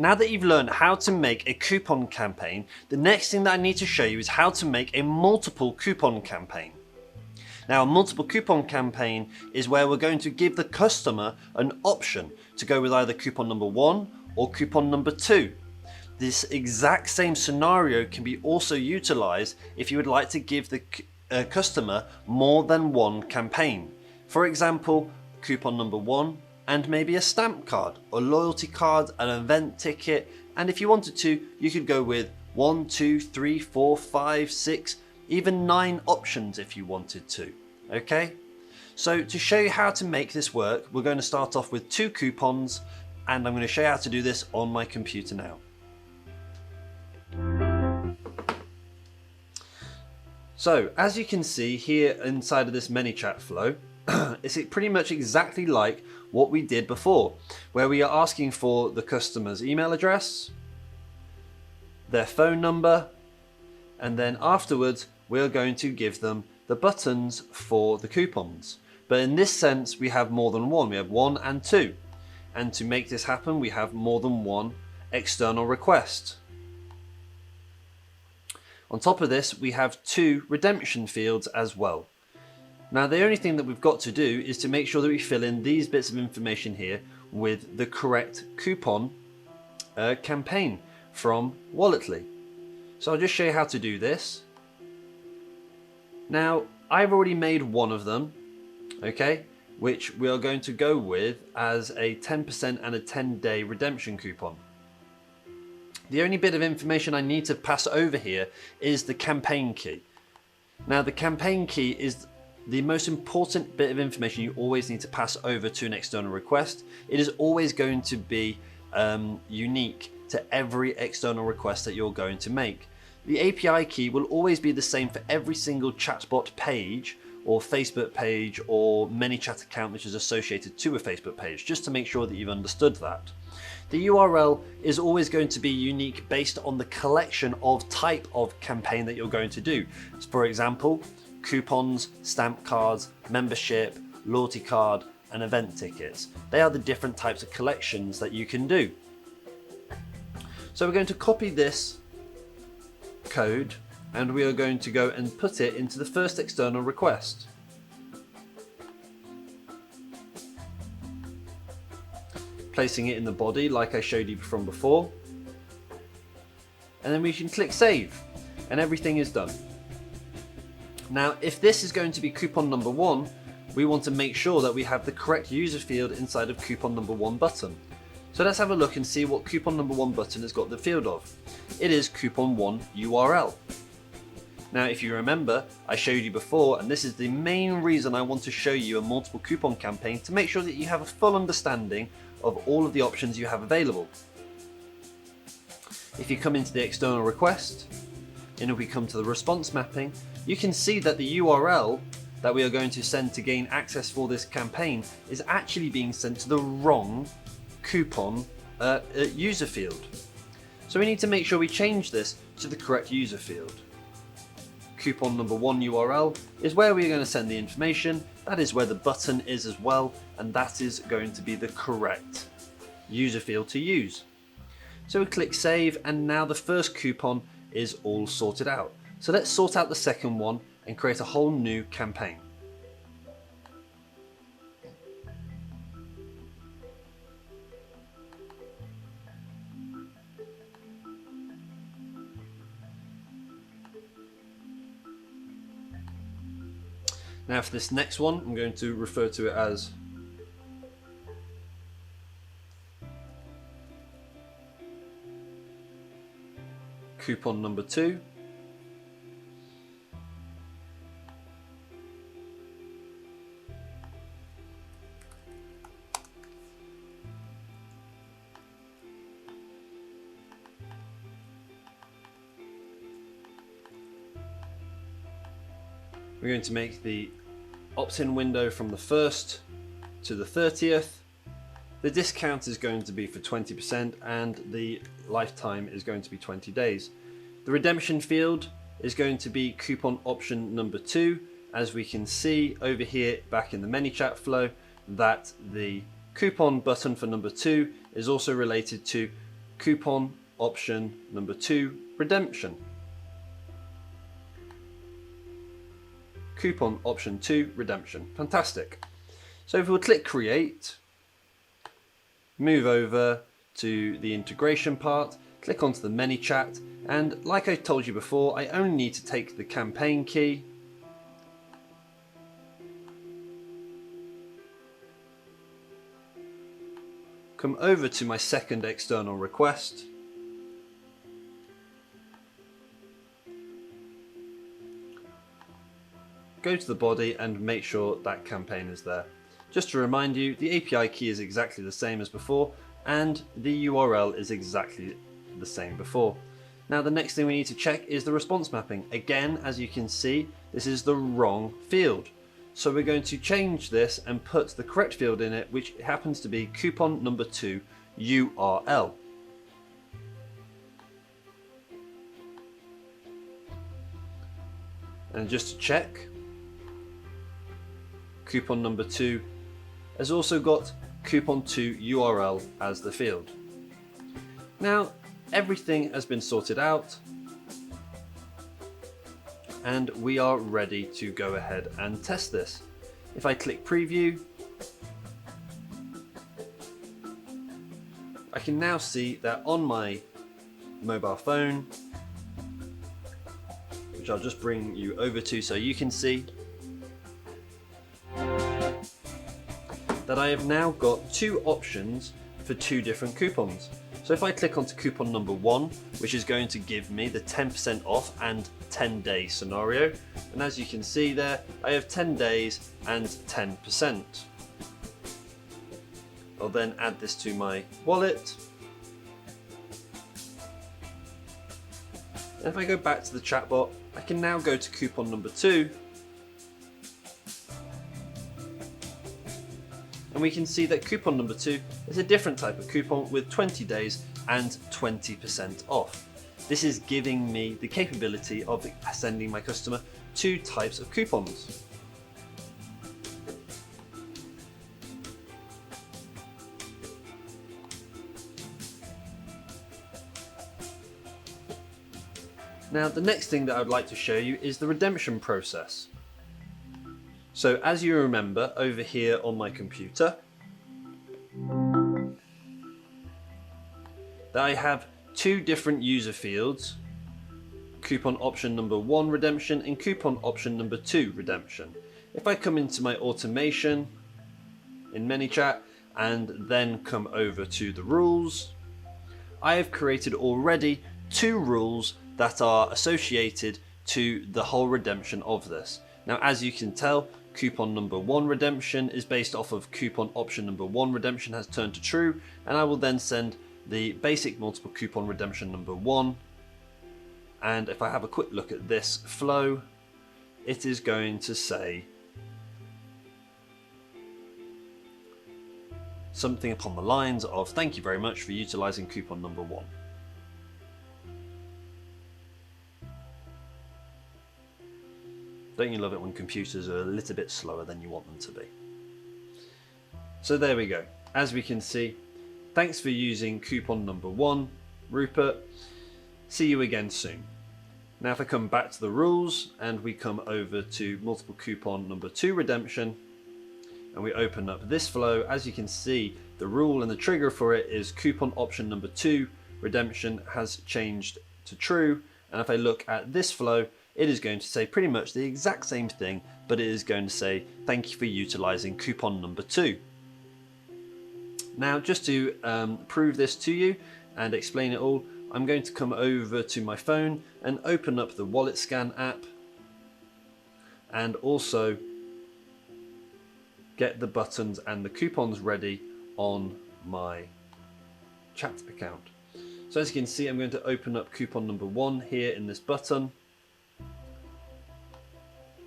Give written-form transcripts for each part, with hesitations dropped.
Now that you've learned how to make a coupon campaign, the next thing that I need to show you is how to make a multiple coupon campaign. Now, a multiple coupon campaign is where we're going to give the customer an option to go with either coupon number 1 or coupon number 2. This exact same scenario can be also utilized if you would like to give the customer more than one campaign. For example, coupon number 1 and maybe a stamp card, a loyalty card, an event ticket, and if you wanted to, you could go with 1, 2, 3, 4, 5, 6, even 9 options if you wanted to. Okay? So to show you how to make this work, we're going to start off with 2 coupons, and I'm going to show you how to do this on my computer now. So as you can see here inside of this ManyChat flow, it's pretty much exactly like what we did before, where we are asking for the customer's email address, their phone number, and then afterwards we're going to give them the buttons for the coupons. But in this sense we have more than one, we have 1 and 2. And to make this happen we have more than one external request. On top of this we have 2 redemption fields as well. Now the only thing that we've got to do is to make sure that we fill in these bits of information here with the correct coupon campaign from Walletly. So I'll just show you how to do this. Now I've already made one of them, okay, which we are going to go with as a 10% and a 10-day redemption coupon. The only bit of information I need to pass over here is the campaign key. Now the campaign key is the most important bit of information you always need to pass over to an external request. It is always going to be unique to every external request that you're going to make. The API key will always be the same for every single chatbot page or Facebook page or ManyChat account which is associated to a Facebook page, just to make sure that you've understood that. The URL is always going to be unique based on the collection of type of campaign that you're going to do. For example, coupons, stamp cards, membership, loyalty card, and event tickets. They are the different types of collections that you can do. So we're going to copy this code and we are going to go and put it into the first external request. Placing it in the body like I showed you from before. And then we can click save and everything is done. Now, if this is going to be coupon number 1, we want to make sure that we have the correct user field inside of coupon number 1 button. So let's have a look and see what coupon number 1 button has got the field of. It is coupon 1 URL. Now, if you remember, I showed you before, and this is the main reason I want to show you a multiple coupon campaign, to make sure that you have a full understanding of all of the options you have available. If you come into the external request, and if we come to the response mapping, you can see that the URL that we are going to send to gain access for this campaign is actually being sent to the wrong coupon user field. So we need to make sure we change this to the correct user field. Coupon number 1 URL is where we're going to send the information. That is where the button is as well, and that is going to be the correct user field to use. So we click save, and now the first coupon is all sorted out. So let's sort out the second one and create a whole new campaign. Now for this next one, I'm going to refer to it as coupon number 2. We're going to make the opt-in window from the 1st to the 30th. The discount is going to be for 20% and the lifetime is going to be 20 days. The redemption field is going to be coupon option number 2. As we can see over here back in the ManyChat flow, that the coupon button for number 2 is also related to coupon option number 2, redemption. Coupon option 2, redemption. Fantastic. So if we'll click create, move over to the integration part, click onto the ManyChat, and like I told you before, I only need to take the campaign key, come over to my second external request, go to the body and make sure that campaign is there. Just to remind you, the API key is exactly the same as before, and the URL is exactly the same before. Now the next thing we need to check is the response mapping. Again, as you can see, this is the wrong field. So we're going to change this and put the correct field in it, which happens to be coupon number 2 URL. And just to check, coupon number 2 has also got coupon 2 URL as the field. Now everything has been sorted out and we are ready to go ahead and test this. If I click preview, I can now see that on my mobile phone, which I'll just bring you over to so you can see, that I have now got 2 options for 2 different coupons. So if I click onto coupon number 1, which is going to give me the 10% off and 10-day scenario, and as you can see there, I have 10 days and 10%. I'll then add this to my wallet. And if I go back to the chatbot, I can now go to coupon number 2, and we can see that coupon number 2 is a different type of coupon with 20 days and 20% off. This is giving me the capability of sending my customer 2 types of coupons. Now the next thing that I'd like to show you is the redemption process. So as you remember, over here on my computer, that I have 2 different user fields, coupon option number 1 redemption and coupon option number 2 redemption. If I come into my automation in ManyChat and then come over to the rules, I have created already 2 rules that are associated to the whole redemption of this. Now as you can tell, coupon number 1 redemption is based off of coupon option number 1 redemption has turned to true, and I will then send the basic multiple coupon redemption number 1. And if I have a quick look at this flow, it is going to say something upon the lines of thank you very much for utilizing coupon number 1. Don't you love it when computers are a little bit slower than you want them to be? So there we go. As we can see, thanks for using coupon number 1, Rupert. See you again soon. Now if I come back to the rules and we come over to multiple coupon number 2 redemption and we open up this flow, as you can see, the rule and the trigger for it is coupon option number 2 redemption has changed to true. And if I look at this flow, it is going to say pretty much the exact same thing, but it is going to say thank you for utilizing coupon number 2. Now just to prove this to you and explain it all, I'm going to come over to my phone and open up the Wallet Scan app and also get the buttons and the coupons ready on my chat account. So as you can see, I'm going to open up coupon number 1 here in this button.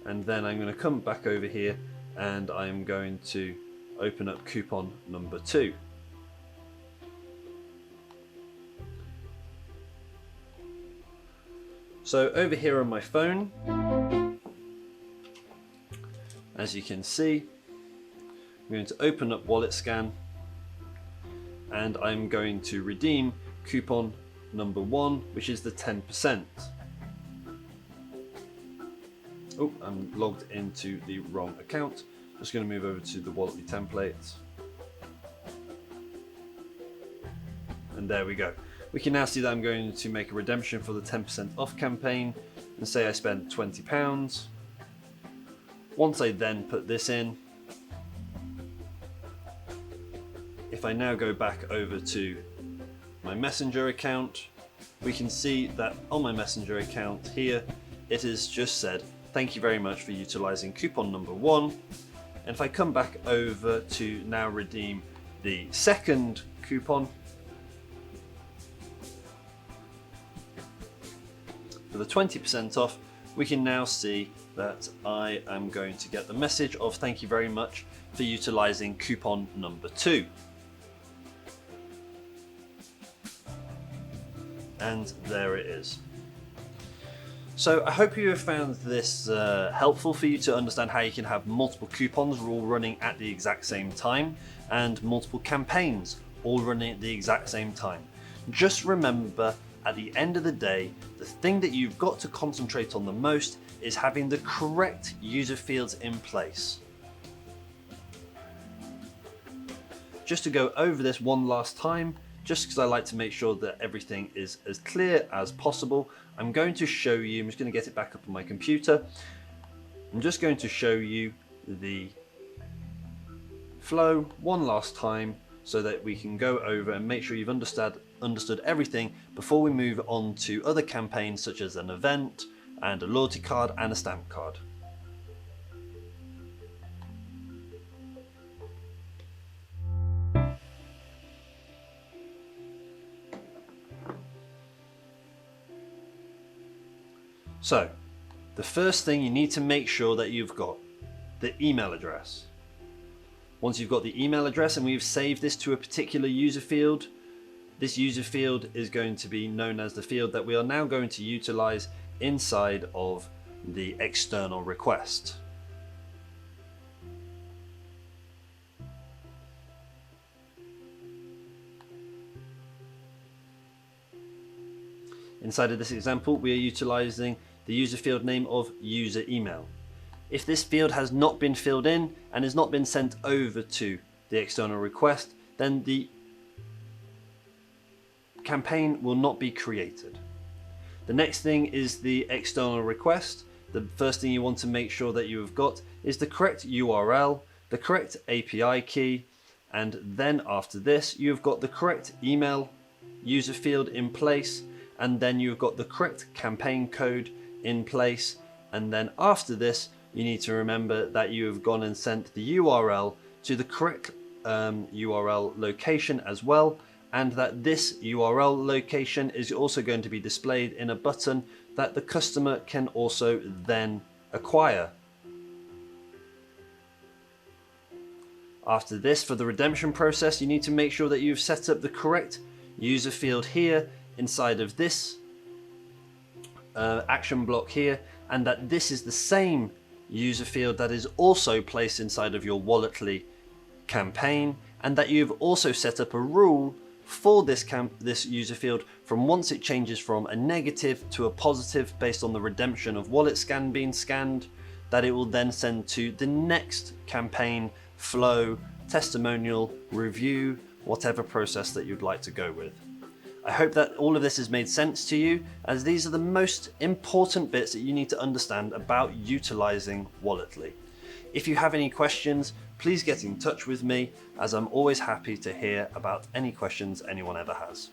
And then I'm going to come back over here and I'm going to open up coupon number 2. So over here on my phone, as you can see, I'm going to open up Wallet Scan and I'm going to redeem coupon number 1, which is the 10%. Oh, I'm logged into the wrong account. Just going to move over to the Walletly template. And there we go. We can now see that I'm going to make a redemption for the 10% off campaign and say I spent £20. Once I then put this in, if I now go back over to my Messenger account, we can see that on my Messenger account here, it has just said, thank you very much for utilizing coupon number 1. And if I come back over to now redeem the second coupon for the 20% off, we can now see that I am going to get the message of thank you very much for utilizing coupon number 2. And there it is. So I hope you have found this helpful for you to understand how you can have multiple coupons all running at the exact same time and multiple campaigns all running at the exact same time. Just remember, at the end of the day, the thing that you've got to concentrate on the most is having the correct user fields in place. Just to go over this one last time, just because I like to make sure that everything is as clear as possible, I'm going to show you, I'm just going to get it back up on my computer. I'm just going to show you the flow one last time so that we can go over and make sure you've understood everything before we move on to other campaigns such as an event and a loyalty card and a stamp card. So, the first thing you need to make sure that you've got the email address. Once you've got the email address and we've saved this to a particular user field, this user field is going to be known as the field that we are now going to utilize inside of the external request. Inside of this example, we are utilizing the user field name of user email. If this field has not been filled in and has not been sent over to the external request, then the campaign will not be created. The next thing is the external request. The first thing you want to make sure that you have got is the correct URL, the correct API key, and then after this you've got the correct email user field in place, and then you've got the correct campaign code in place, and then after this you need to remember that you have gone and sent the URL to the correct URL location as well, and that this URL location is also going to be displayed in a button that the customer can also then acquire. After this, for the redemption process, you need to make sure that you've set up the correct user field here inside of this action block here, and that this is the same user field that is also placed inside of your Walletly campaign, and that you've also set up a rule for this user field from once it changes from a negative to a positive based on the redemption of wallet scan being scanned, that it will then send to the next campaign, flow, testimonial, review, whatever process that you'd like to go with. I hope that all of this has made sense to you, as these are the most important bits that you need to understand about utilizing Walletly. If you have any questions, please get in touch with me, as I'm always happy to hear about any questions anyone ever has.